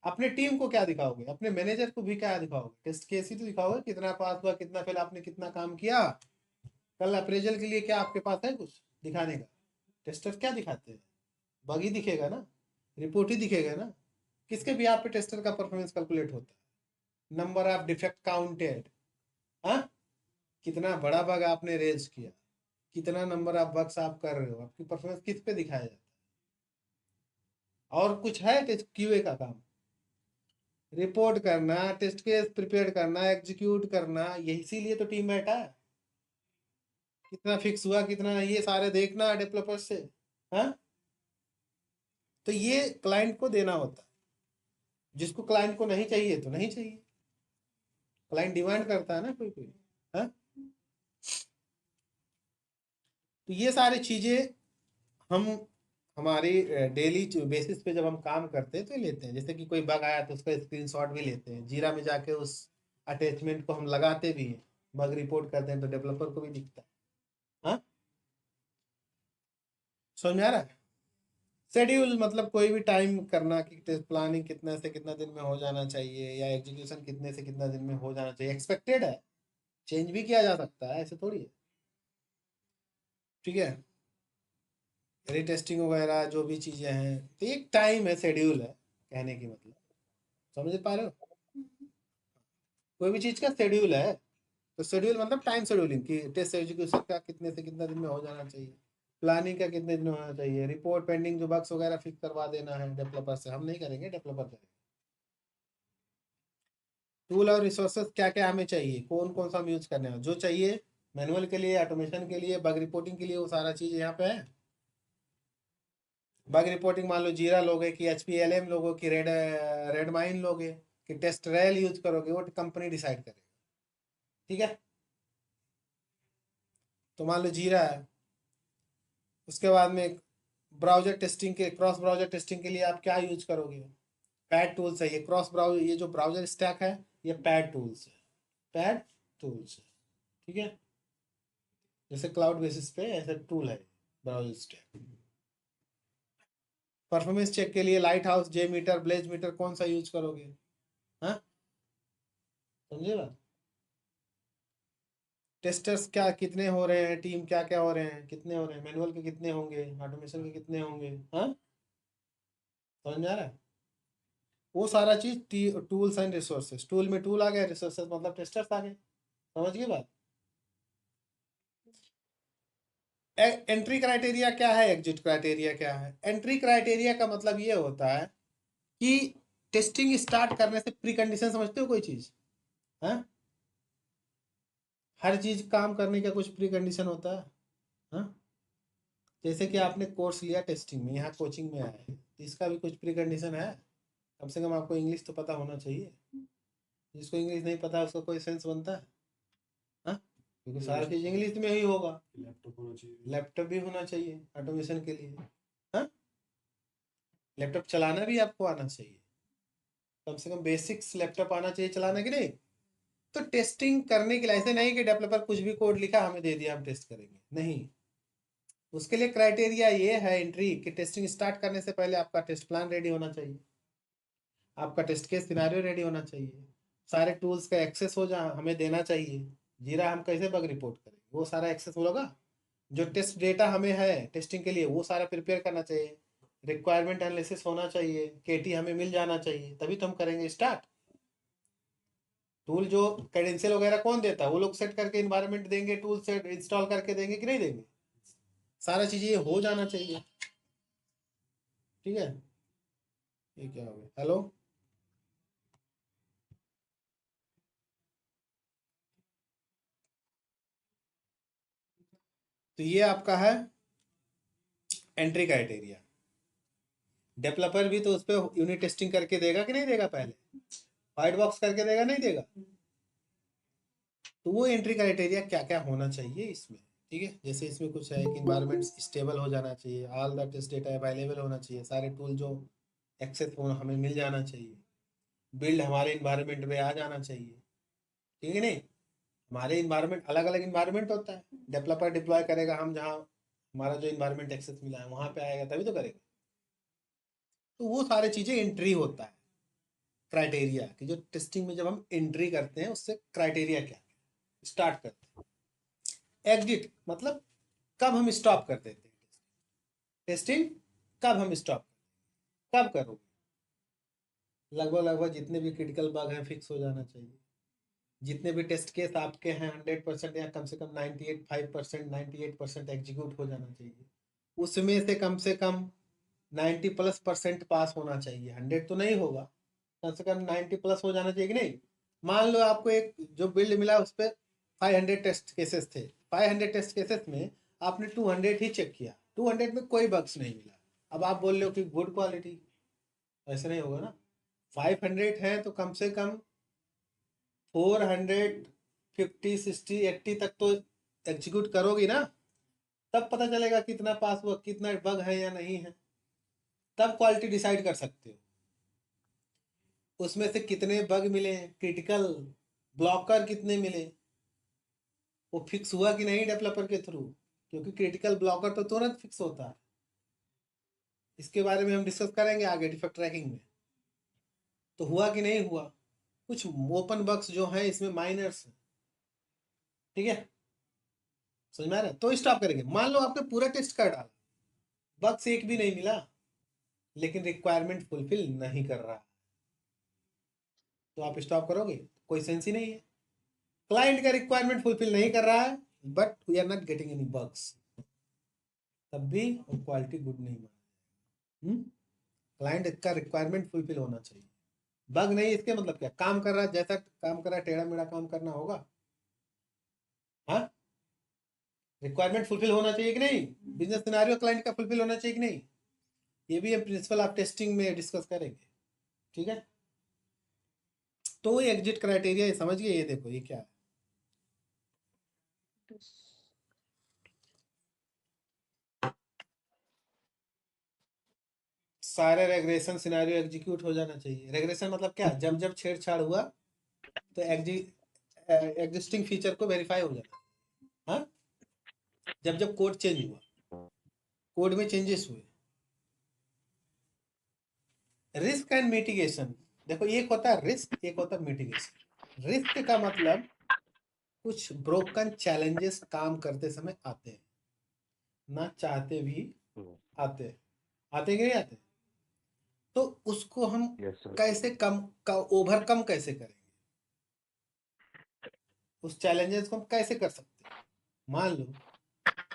अपने टीम को क्या दिखाओगे? अपने मैनेजर को भी क्या दिखाओगे? टेस्ट केस ही तो दिखाओगे, कितना पास हुआ, कितना फेल, आपने कितना काम किया। कल अप्रेजल के लिए क्या आपके पास है कुछ दिखाने का? टेस्टर क्या दिखाते हैं? बग ही दिखेगा ना, रिपोर्ट ही दिखेगा ना। किसके भी पे टेस्टर का परफॉर्मेंस कैलकुलेट होता है? नंबर ऑफ डिफेक्ट काउंटेड, हाँ, कितना बड़ा बग आपने रेज किया, कितना नंबर ऑफ बग्स आप कर रहे हो, आपकी परफॉर्मेंस किस पे दिखाया जाता है? और कुछ है टेस्ट क्यूए का काम? रिपोर्ट करना, टेस्ट केस प्रिपेयर करना, एग्जीक्यूट करना, यही इसीलिए तो टीम बैठा है। कितना फिक्स हुआ, कितना नहीं, ये सारे देखना डेवलपर से, हाँ। तो ये क्लाइंट को देना होता है। जिसको क्लाइंट को नहीं चाहिए तो नहीं चाहिए, क्लाइंट डिमांड करता है ना कोई कोई, हाँ। तो ये सारी चीजें हम हमारी डेली बेसिस पे जब हम काम करते हैं तो लेते हैं। जैसे कि कोई बग आया तो उसका स्क्रीनशॉट भी लेते हैं, जीरा में जाके उस अटैचमेंट को हम लगाते भी हैं, बग रिपोर्ट करते हैं तो डेवलपर को भी दिखता है, हाँ। समझ में आ रहा है? शेड्यूल मतलब कोई भी टाइम करना कि टेस्ट प्लानिंग कितने से कितना दिन में हो जाना चाहिए, या एग्जीक्यूशन कितने से कितना दिन में हो जाना चाहिए। एक्सपेक्टेड है, चेंज भी किया जा सकता है, ऐसे थोड़ी है, ठीक है। रीटेस्टिंग वगैरह जो भी चीज़ें हैं, तो एक टाइम है, शेड्यूल है, कहने की मतलब, समझ पा रहे हो? कोई भी चीज़ का शेड्यूल है, तो शेड्यूल मतलब टाइम शेड्यूलिंग कि टेस्ट एग्जीक्यूशन का कितने से कितना दिन में हो जाना चाहिए, प्लानिंग का कितने दिन में होना चाहिए, रिपोर्ट पेंडिंग जो बग्स वगैरह फिक्स करवा देना है डेवलपर से, हम नहीं करेंगे, डेवलपर करेंगे। टूल और रिसोर्सेज क्या क्या हमें चाहिए, कौन कौन सा हम यूज करने हैं, जो चाहिए मैनुअल के लिए, ऑटोमेशन के लिए, बग रिपोर्टिंग के लिए, वो सारा चीज़ यहाँ पे है। बग रिपोर्टिंग मान लो जीरा लोगे कि HPLM लोगो कि रेडमाइन लोगे कि टेस्ट रेल यूज करोगे, वो कंपनी डिसाइड करेगी, ठीक है। तो मान लो जीरा है, उसके बाद में ब्राउजर टेस्टिंग के, क्रॉस ब्राउजर टेस्टिंग के लिए आप क्या यूज करोगे? पैड टूल्स है, ये क्रॉस ब्राउजर, ये जो ब्राउजर स्टैक है ये पैड टूल्स है, पैड टूल्स है, ठीक है। जैसे क्लाउड बेसिस पे ऐसा टूल है ब्राउजर स्टैक। परफॉर्मेंस चेक के लिए लाइट हाउस, जे मीटर, ब्लेज मीटर, कौन सा यूज करोगे, हाँ, समझे बात? टेस्टर्स क्या कितने हो रहे हैं, टीम क्या क्या हो रहे हैं, कितने हो रहे हैं, मैनुअल के कितने होंगे, ऑटोमेशन के कितने होंगे, हाँ, समझ में आ रहा है? वो सारा चीज टूल्स एंड रिसोर्सेज, टूल में टूल आ गए, रिसोर्सेज मतलब टेस्टर्स आ गए, समझ गए बात? एंट्री क्राइटेरिया क्या है, एग्जिट क्राइटेरिया क्या है? एंट्री क्राइटेरिया का मतलब ये होता है कि टेस्टिंग स्टार्ट करने से प्री कंडीशन, समझते हो कोई चीज, हाँ, हर चीज काम करने का कुछ प्री कंडीशन होता है, हाँ। जैसे कि आपने कोर्स लिया टेस्टिंग में, यहाँ कोचिंग में आए, तो इसका भी कुछ प्री कंडीशन है। कम से कम आपको इंग्लिश तो पता होना चाहिए। जिसको इंग्लिश नहीं पता उसका कोई सेंस बनता है, हाँ, क्योंकि सारा चीज इंग्लिश में ही होगा। लैपटॉप होना चाहिए, लैपटॉप भी होना चाहिए ऑटोमेशन के लिए, हाँ। लैपटॉप चलाना भी आपको आना चाहिए, कम से कम बेसिक्स लैपटॉप आना चाहिए चलाना, कि नहीं? तो टेस्टिंग करने के लिए ऐसे नहीं कि डेवलपर कुछ भी कोड लिखा हमें दे दिया हम टेस्ट करेंगे, नहीं। उसके लिए क्राइटेरिया ये है एंट्री कि टेस्टिंग स्टार्ट करने से पहले आपका टेस्ट प्लान रेडी होना चाहिए, आपका टेस्ट केस सिनेरियो रेडी होना चाहिए, सारे टूल्स का एक्सेस हो जा हमें देना चाहिए। जीरा हम कैसे बग रिपोर्ट करें, वो सारा एक्सेस होगा। जो टेस्ट डेटा हमें है टेस्टिंग के लिए वो सारा प्रिपेयर करना चाहिए, रिक्वायरमेंट एनालिसिस होना चाहिए, केटी हमें मिल जाना चाहिए, तभी तो हम करेंगे स्टार्ट। टूल जो क्रेडेंशियल वगैरह कौन देता है? वो लोग सेट करके इन्वायरमेंट देंगे, टूल सेट इंस्टॉल करके देंगे कि नहीं देंगे? सारा चीज़ ये हो जाना चाहिए, ठीक है। ये क्या हो गया, हेलो? तो ये आपका है एंट्री क्राइटेरिया। डेवलपर भी तो उस पर यूनिट टेस्टिंग करके देगा कि नहीं देगा, पहले व्हाइट बॉक्स करके देगा नहीं देगा। तो वो एंट्री क्राइटेरिया क्या क्या होना चाहिए इसमें, ठीक है। जैसे इसमें कुछ है कि इन्वायरमेंट स्टेबल हो जाना चाहिए, all the test data available होना चाहिए, सारे टूल जो एक्सेस हो हमें मिल जाना चाहिए, बिल्ड हमारे इन्वायरमेंट में आ जाना चाहिए, ठीक है नहीं। हमारे इन्वायरमेंट अलग अलग इन्वायरमेंट होता है, डेवलपर डिप्लॉय करेगा, हम जहाँ हमारा जो इन्वायरमेंट एक्सेस मिला है वहाँ पे आएगा तभी तो करेगा। तो वो सारी चीज़ें एंट्री होता है क्राइटेरिया कि जो टेस्टिंग में जब हम एंट्री करते हैं उससे क्राइटेरिया क्या स्टार्ट करते हैं। एग्जिट मतलब कब हम स्टॉप कर देते हैं टेस्टिंग, कब हम स्टॉप कब करोगे। लगभग जितने भी क्रिटिकल बग हैं फिक्स हो जाना चाहिए, जितने भी टेस्ट केस आपके हैं 100% या कम से कम 98% एग्जीक्यूट हो जाना चाहिए, उसमें से कम 90+% पास होना चाहिए। 100 तो नहीं होगा, कम से कम 90 प्लस हो जाना चाहिए कि नहीं। मान लो आपको एक जो बिल्ड मिला उस पर 500 टेस्ट केसेस थे, 500 टेस्ट केसेस में आपने 200 ही चेक किया, 200 में कोई बग्स नहीं मिला। अब आप बोल रहे हो कि गुड क्वालिटी, ऐसे नहीं होगा ना। 500 है तो कम से कम 450 60 80 तक तो एग्जीक्यूट करोगी ना, तब पता चलेगा कितना पास हुआ, कितना बग है या नहीं है, तब क्वालिटी डिसाइड कर सकते हो। उसमें से कितने बग मिले, क्रिटिकल ब्लॉकर कितने मिले, वो फिक्स हुआ कि नहीं डेवलपर के थ्रू, क्योंकि क्रिटिकल ब्लॉकर तो तुरंत फिक्स होता है। इसके बारे में हम डिस्कस करेंगे आगे डिफेक्ट ट्रैकिंग में। तो हुआ कि नहीं हुआ, कुछ ओपन बग्स जो हैं इसमें माइनर्स, ठीक है, समझ में आ रहा है। तो स्टॉप करेंगे। मान लो आपने पूरा टेस्ट कर डाला, बग्स एक भी नहीं मिला, लेकिन रिक्वायरमेंट फुलफिल नहीं कर रहा, तो आप स्टॉप करोगे, कोई सेंस ही नहीं है। क्लाइंट का रिक्वायरमेंट फुलफिल नहीं कर रहा है but we are not getting any bugs, तब भी क्वालिटी गुड नहीं माना। क्लाइंट का रिक्वायरमेंट फुलफिल होना चाहिए, बग नहीं। इसके मतलब क्या, काम कर रहा है, जैसा काम कर रहा है टेढ़ा मेढ़ा काम करना होगा। हाँ, रिक्वायरमेंट फुलफिल होना चाहिए कि नहीं, बिजनेस सिनेरियो क्लाइंट का फुलफिल होना चाहिए कि नहीं। ये भी हम प्रिंसिपल ऑफ टेस्टिंग में डिस्कस करेंगे, ठीक है। तो ये एग्जिट क्राइटेरिया ये समझ गए, ये देखो ये क्या है। सारे रेग्रेशन सिनेरियो एग्जीक्यूट हो जाना चाहिए। रेग्रेशन मतलब क्या, जब जब छेड़छाड़ हुआ तो एग्जिस्टिंग फीचर को वेरीफाई हो जाना। हाँ, जब जब कोड चेंज हुआ, कोड में चेंजेस हुए। रिस्क एंड मिटिगेशन, देखो एक होता है रिस्क, एक होता है मिटिगेशन। रिस्क का मतलब कुछ ब्रोकन चैलेंजेस काम करते समय आते हैं, ना चाहते भी आते हैं, आते कि नहीं आते। तो उसको हम कैसे कम का ओवरकम कैसे करेंगे, उस चैलेंजेस को हम कैसे कर सकते हैं। मान लो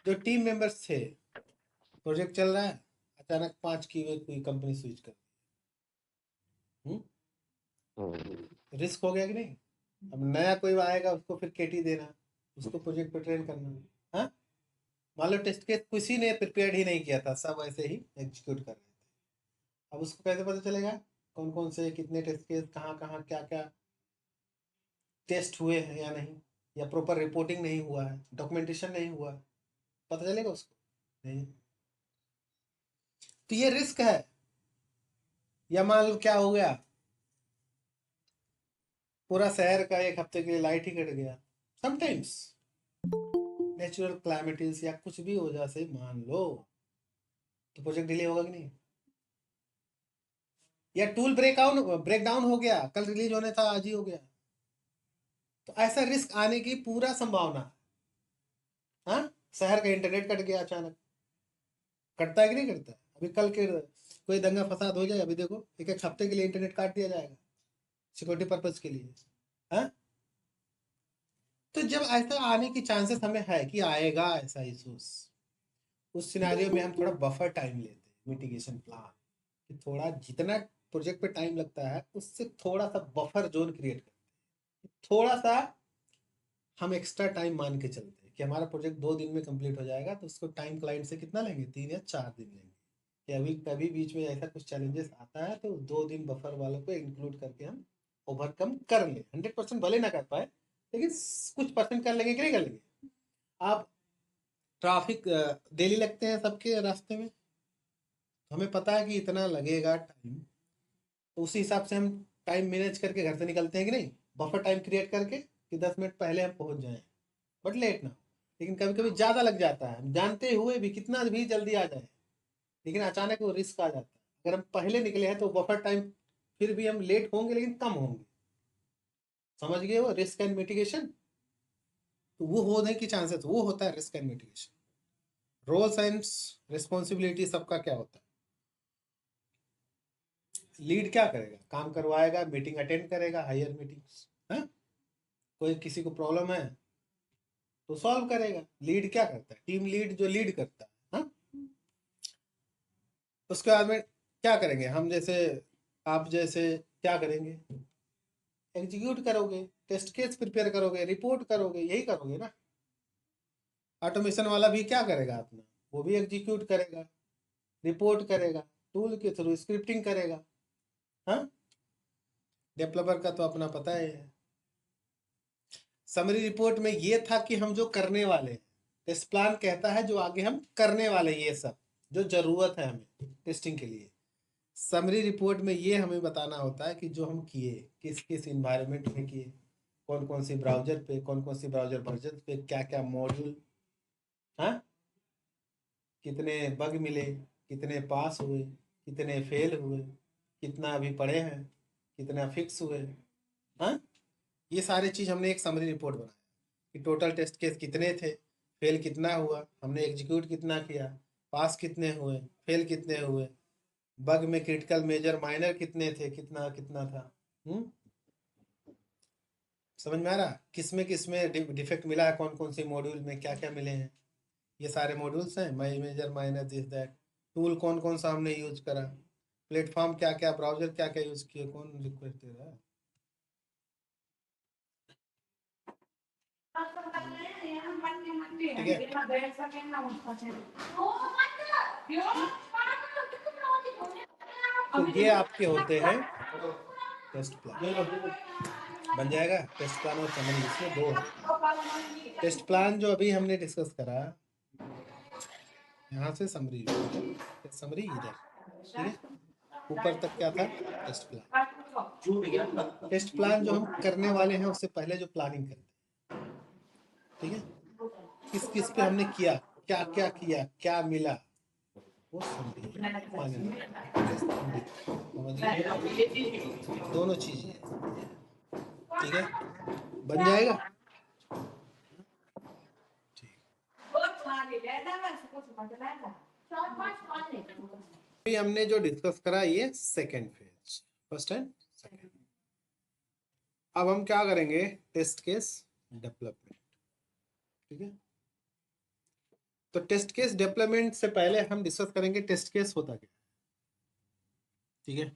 जो टीम मेंबर्स थे, प्रोजेक्ट चल रहा है, अचानक 5 की हुए कोई कंपनी स्विच कर, रिस्क हो गया कि नहीं। अब नया कोई आएगा उसको फिर केटी देना, उसको प्रोजेक्ट पे ट्रेन करना। हाँ, मान लो टेस्ट केस किसी ने प्रिपेयर ही नहीं किया था, सब ऐसे ही एग्जीक्यूट कर रहे थे। अब उसको कैसे पता चलेगा कौन कौन से कितने टेस्ट केस कहाँ कहाँ क्या क्या टेस्ट हुए हैं या नहीं, या प्रॉपर रिपोर्टिंग नहीं हुआ है, डॉक्यूमेंटेशन नहीं हुआ है, पता चलेगा उसको नहीं। तो ये रिस्क है। या मान लो क्या हो गया, पूरा शहर का एक हफ्ते के लिए लाइट ही कट गया, समटाइम्स नेचुरल क्लाइमेटिस या कुछ भी वजह से मान लो, तो प्रोजेक्ट डिले होगा कि नहीं। या टूल ब्रेक डाउन हो गया, कल रिलीज होने था आज ही हो गया, तो ऐसा रिस्क आने की पूरा संभावना है। हाँ, शहर का इंटरनेट कट गया अचानक, कटता है कि नहीं कटता है। अभी कल के कोई दंगा फसाद हो जाए, अभी देखो एक एक हफ्ते के लिए इंटरनेट काट दिया जाएगा सिक्योरिटी पर्पज के लिए। हाँ, तो जब ऐसा आने की चांसेस हमें है कि आएगा ऐसा इशूज, उस सिनेरियो में हम थोड़ा बफर टाइम लेते हैं, मिटिगेशन प्लान, कि थोड़ा जितना प्रोजेक्ट पे टाइम लगता है उससे थोड़ा सा बफर जोन क्रिएट करते हैं, थोड़ा सा हम एक्स्ट्रा टाइम मान के चलते हैं कि हमारा प्रोजेक्ट 2 दिन में कंप्लीट हो जाएगा, तो उसको टाइम क्लाइंट से कितना लेंगे, 3 या 4 दिन लेंगे। कि अभी कभी बीच में ऐसा कुछ चैलेंजेस आता है तो 2 दिन बफर वालों को इंक्लूड करके हम ओवरकम कर ले। 100% भले ना कर पाए, लेकिन कुछ परसेंट कर लेंगे कि नहीं कर लेंगे। आप ट्रैफिक डेली लगते हैं सबके रास्ते में, तो हमें पता है कि इतना लगेगा टाइम, तो उसी हिसाब से हम टाइम मैनेज करके घर से निकलते हैं कि नहीं, बफर टाइम क्रिएट करके कि 10 मिनट पहले हम पहुंच जाएं, बट लेट ना हो। लेकिन कभी कभी ज़्यादा लग जाता है, हम जानते हुए भी कितना भी जल्दी आ जाए, लेकिन अचानक वो रिस्क आ जाता है। अगर हम पहले निकले हैं तो बफर टाइम फिर भी हम लेट होंगे लेकिन कम होंगे। समझ गए वो रिस्क एंड मिटिगेशन, तो वो होने की चांसेस, वो होता है risk and mitigation. Roles and responsibility सबका क्या होता है। लीड क्या करेगा, काम करवाएगा, मीटिंग अटेंड करेगा, हायर मीटिंग्स, है, कोई किसी को प्रॉब्लम है तो सॉल्व करेगा। लीड क्या करता है, टीम लीड जो लीड करता है, हाँ? उसके बाद में क्या करेंगे हम, जैसे आप जैसे क्या करेंगे, एग्जीक्यूट करोगे, टेस्ट केस प्रिपेयर करोगे, रिपोर्ट करोगे, यही करोगे ना। ऑटोमेशन वाला भी क्या करेगा अपना, वो भी एग्जीक्यूट करेगा, रिपोर्ट करेगा, टूल के थ्रू स्क्रिप्टिंग करेगा, हाँ। डेवलपर का तो अपना पता है। समरी रिपोर्ट में ये था कि हम जो करने वाले हैं, टेस्ट प्लान कहता है जो आगे हम करने वाले, ये सब जो जरूरत है हमें टेस्टिंग के लिए। समरी रिपोर्ट में ये हमें बताना होता है कि जो हम किए, किस किस इन्वायरमेंट में किए, कौन कौन सी ब्राउजर पे, कौन कौन सी ब्राउजर वर्जन पे, क्या क्या मॉड्यूल, हाँ, कितने बग मिले, कितने पास हुए, कितने फेल हुए, कितना अभी पड़े हैं, कितना फिक्स हुए, हाँ। ये सारी चीज़ हमने एक समरी रिपोर्ट बनाया कि टोटल टेस्ट केस कितने थे, फेल कितना हुआ, हमने एग्जीक्यूट कितना किया, पास कितने हुए, फेल कितने हुए, बग में क्रिटिकल मेजर माइनर कितने थे, कितना कितना था। समझ में आ रहा, किस में डिफेक्ट मिला है, कौन कौन सी मॉड्यूल में क्या क्या मिले हैं, ये सारे मॉड्यूल्स हैं, major minor this that. Tool कौन कौन सा हमने यूज करा, प्लेटफॉर्म क्या क्या, ब्राउजर क्या क्या यूज किए, कौन रिक्वेस्ट दे रहा है। ठीक है, तो ये आपके होते हैं टेस्ट प्लान। बन जाएगा टेस्ट प्लान और समरी, इसमें 2 है। टेस्ट प्लान जो अभी हमने डिस्कस करा, यहाँ से समरी, समरी इधर, ठीक है, ऊपर तक क्या था, टेस्ट प्लान। टेस्ट प्लान जो हम करने वाले हैं उससे पहले जो प्लानिंग करते हैं, ठीक है, किस किस पे हमने किया, क्या क्या किया, क्या मिला, वो समरी दोनों चीजें, ठीक है, बन जाएगा। अभी हमने जो डिस्कस करा ये second phase, first and second. अब हम क्या करेंगे, टेस्ट केस डेवलपमेंट, ठीक है। तो टेस्ट केस डेवलपमेंट से पहले हम डिस्कस करेंगे टेस्ट केस होता क्या, ठीक है।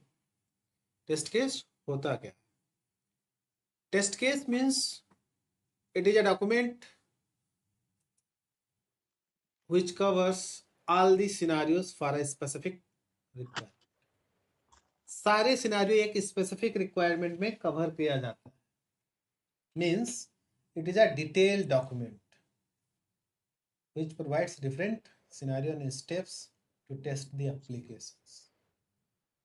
टेस्ट केस होता क्या, test case means it is a document which covers all the scenarios for a specific requirement। सारे सिनारियो एक स्पेसिफिक रिक्वायरमेंट में कवर किया जाता है, means it is a detail document which provides different scenario and steps to test the applications।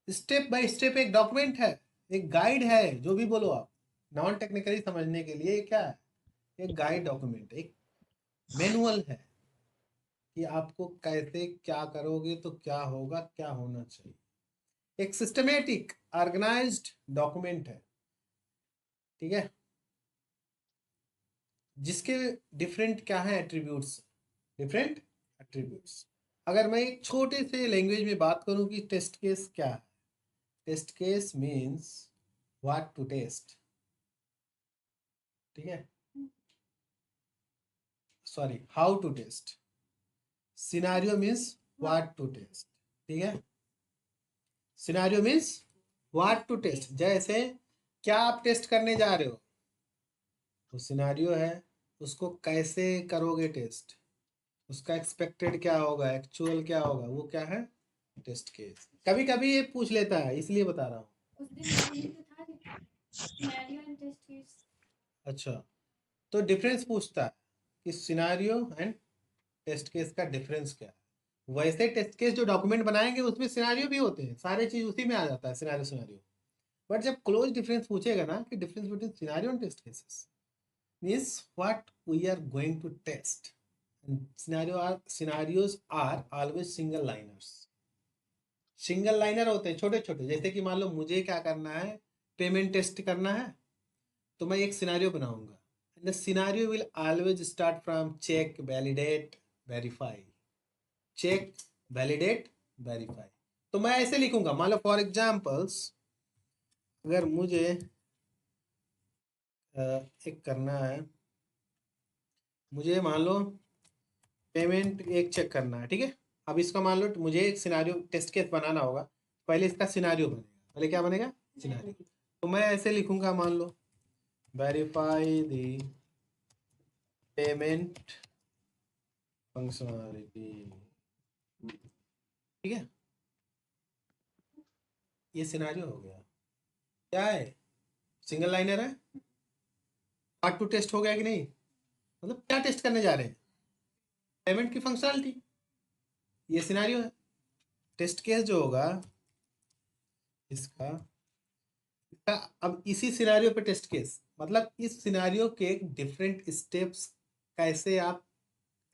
Step by step एक document है, एक guide है, जो भी बोलो आप, नॉन टेक्निकली समझने के लिए क्या है, एक गाइड डॉक्यूमेंट, एक मैनुअल है कि आपको कैसे क्या करोगे तो क्या होगा, क्या होना चाहिए। एक सिस्टमेटिक ऑर्गेनाइज्ड डॉक्यूमेंट है, ठीक है, जिसके डिफरेंट क्या है एट्रीब्यूट्स, डिफरेंट एट्रीब्यूट्स। अगर मैं एक छोटे से लैंग्वेज में बात करूं कि टेस्ट केस क्या है, test case means what to test, ठीक है, sorry how to test. Scenario means what to test, ठीक है, scenario means what to test. जैसे क्या आप टेस्ट करने जा रहे हो, तो सिनारियो है, उसको कैसे करोगे टेस्ट, उसका एक्सपेक्टेड क्या होगा, एक्चुअल क्या होगा, वो क्या है टेस्ट केस। कभी कभी ये पूछ लेता है, इसलिए बता रहा हूँ। उस दिन वही तो था सिनेरियो एंड टेस्ट केस। अच्छा, तो डिफरेंस पूछता है कि सिनारियो एंड टेस्ट केस का डिफरेंस क्या है। वैसे टेस्ट केस जो डॉक्यूमेंट बनाएंगे उसमें सिनारियो भी होते हैं, सारे चीज उसी में आ जाता है सिनारियो सिनारियो। बट जब क्लोज डिफरेंस पूछेगा ना कि difference between scenario and test cases means what we are going to test. And scenarios are always single liners. Single liner होते हैं छोटे छोटे, जैसे कि मान लो मुझे क्या करना है, पेमेंट टेस्ट करना है, तो मैं एक सिनारियो बनाऊंगा। And the scenario will always start from check validate verify, check validate verify. तो मैं ऐसे लिखूंगा, मान लो फॉर एग्जांपल्स अगर मुझे एक करना है, मुझे मान लो पेमेंट एक चेक करना है, ठीक है। अब इसका मान लो मुझे एक सिनारियो टेस्ट केस बनाना होगा, पहले इसका सिनारियो बनेगा, पहले क्या बनेगा सिनारियो। तो मैं ऐसे लिखूंगा, मान लो वेरीफाई द पेमेंट फंक्शनलिटी, ठीक है। ये सिनारियो हो गया, क्या है सिंगल लाइनर है। पार्ट टू टेस्ट हो गया कि नहीं, मतलब क्या टेस्ट करने जा रहे हैं, पेमेंट की फंक्शनलिटी, ये सिनारियो है। टेस्ट केस जो होगा इसका इसका अब इसी सिनारियो पे टेस्ट केस, मतलब इस सिनारियो के डिफरेंट स्टेप्स कैसे आप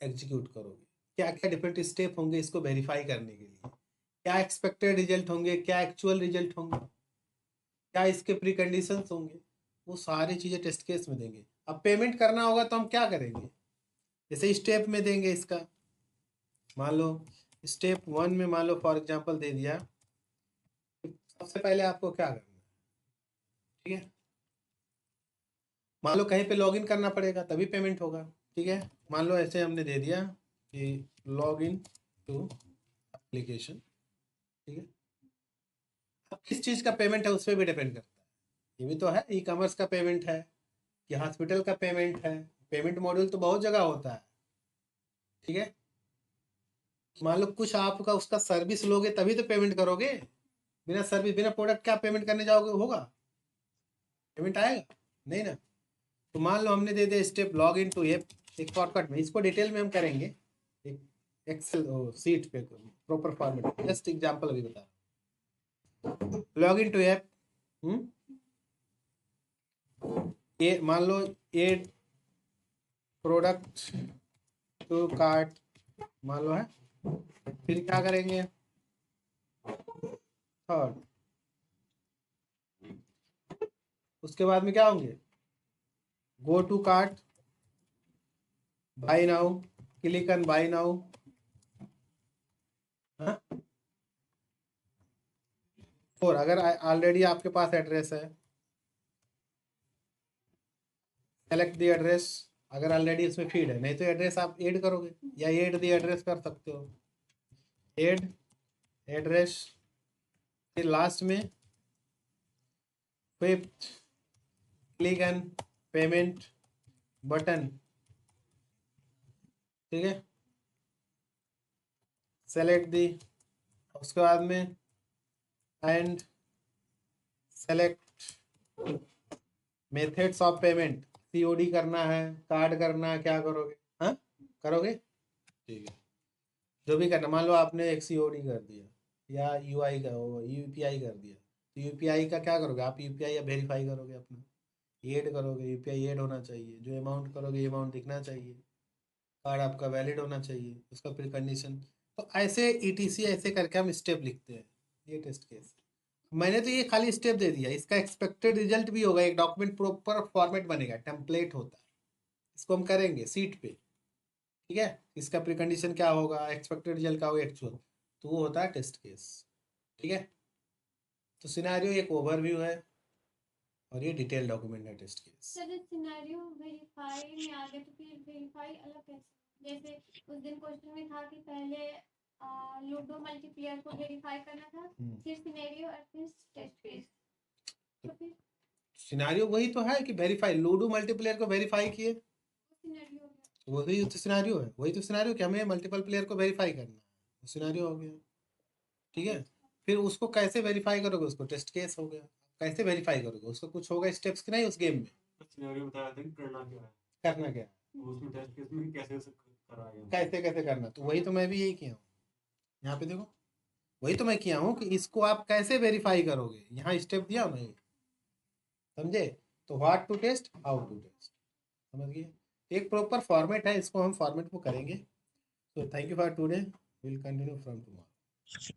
एग्जीक्यूट करोगे, क्या क्या डिफरेंट स्टेप होंगे इसको वेरीफाई करने के लिए, क्या एक्सपेक्टेड रिजल्ट होंगे, क्या एक्चुअल रिजल्ट होंगे, क्या इसके प्री कंडीशंस होंगे, वो सारी चीज़ें टेस्ट केस में देंगे। अब पेमेंट करना होगा तो हम क्या करेंगे, जैसे स्टेप में देंगे इसका, मान लो स्टेप 1 में मान लो फॉर एग्जांपल दे दिया, सबसे पहले आपको क्या करना है, ठीक है। मान लो कहीं पे लॉगिन करना पड़ेगा तभी पेमेंट होगा, ठीक है। मान लो ऐसे हमने दे दिया कि लॉग इन टू एप्लीकेशन, ठीक है। अब किस चीज़ का पेमेंट है उस पर भी डिपेंड करता है, ये भी तो है ई कॉमर्स का पेमेंट है कि हॉस्पिटल का पेमेंट है, पेमेंट मॉड्यूल तो बहुत जगह होता है, ठीक है। मान लो कुछ आपका उसका सर्विस लोगे तभी तो पेमेंट करोगे, बिना सर्विस बिना प्रोडक्ट क्या पेमेंट करने जाओगे, होगा पेमेंट आएगा नहीं ना। तो मान लो हमने दे दिया step log in to app, एक शॉर्टकट में, इसको डिटेल में हम करेंगे एक एक्सेल सीट पे प्रॉपर फॉर्मेट, जस्ट एग्जांपल अभी बता, लॉग इन टू ऐप, ये मान लो एड प्रोडक्ट टू कार्ट मान लो है, फिर क्या करेंगे थर्ड, उसके बाद में क्या होंगे, go to cart, buy now, click on buy now, और अगर ऑलरेडी आपके पास एड्रेस है सेलेक्ट द एड्रेस, अगर ऑलरेडी इसमें फीड है, नहीं तो एड्रेस आप ऐड करोगे या ऐड द एड्रेस कर सकते हो, ऐड एड्रेस, फिर लास्ट में fifth click an payment button, ठीक है। सेलेक्ट दी, उसके बाद में and select methods of payment, COD करना है, कार्ड करना है, क्या करोगे, हाँ करोगे, ठीक है। जो भी करना, मान लो आपने एक सीओडी कर दिया या यूआई का यूपीआई कर दिया, तो यूपीआई का क्या करोगे आप, यूपीआई या वेरीफाई करोगे अपना, ऐड करोगे, यूपीआई ऐड होना चाहिए, जो अमाउंट करोगे ये अमाउंट दिखना चाहिए, कार्ड आपका वैलिड होना चाहिए, उसका फिर कंडीशन। तो ऐसे ईटीसी ऐसे करके हम स्टेप लिखते हैं, ये टेस्ट केस। मैंने तो ये खाली स्टेप दे दिया, इसका एक्सपेक्टेड रिजल्ट भी होगा, एक डॉक्यूमेंट प्रॉपर फॉर्मेट बनेगा, टेम्पलेट होता है, इसको हम करेंगे सीट पे, ठीक है। इसका प्रीकंडीशन क्या होगा, एक्सपेक्टेड रिजल्ट क्या होगा, एक्चुअल, तो वो होता है टेस्ट केस, ठीक है। तो सिनेरियो एक ओवरव्यू है और ये डिटेल डॉक्यूमेंट है test case. Sir scenario verify में आ गए तो फिर वेरीफाई अलग कैसे, जैसे उस दिन क्वेश्चन में था कि पहले लूडो मल्टीप्लेयर को वेरीफाई करना था, फिर सिनेरियो और फिर टेस्ट केस, तो फिर सिनेरियो वही तो है कि वेरीफाई, लूडो मल्टीप्लेयर को वेरीफाई किए, तो वही तो सिनेरियो है, वही तो सिनेरियो कि हमें मल्टीपल प्लेयर को वेरीफाई करना है, सिनेरियो हो गया। ठीक है, फिर उसको कैसे वेरीफाई करोगे, उसको टेस्ट केस हो गया। कैसे वेरीफाई करोगे उसको, कुछ होगा स्टेप्स कि नहीं उस गेम में, सिनेरियो बताया था कि करना क्या है, करना क्या है, तो उसमें टेस्ट केस में कैसे कराया कैसे कैसे करना। तो वही तो मैं भी यही किया हूँ, यहाँ पे देखो वही तो मैं किया हूँ कि इसको आप कैसे वेरीफाई करोगे, यहाँ स्टेप दिया हो नहीं, समझे। तो what to test, how to test, समझ गए। एक प्रॉपर फॉर्मेट है, इसको हम फॉर्मेट को करेंगे। तो thank you for today, will continue from tomorrow.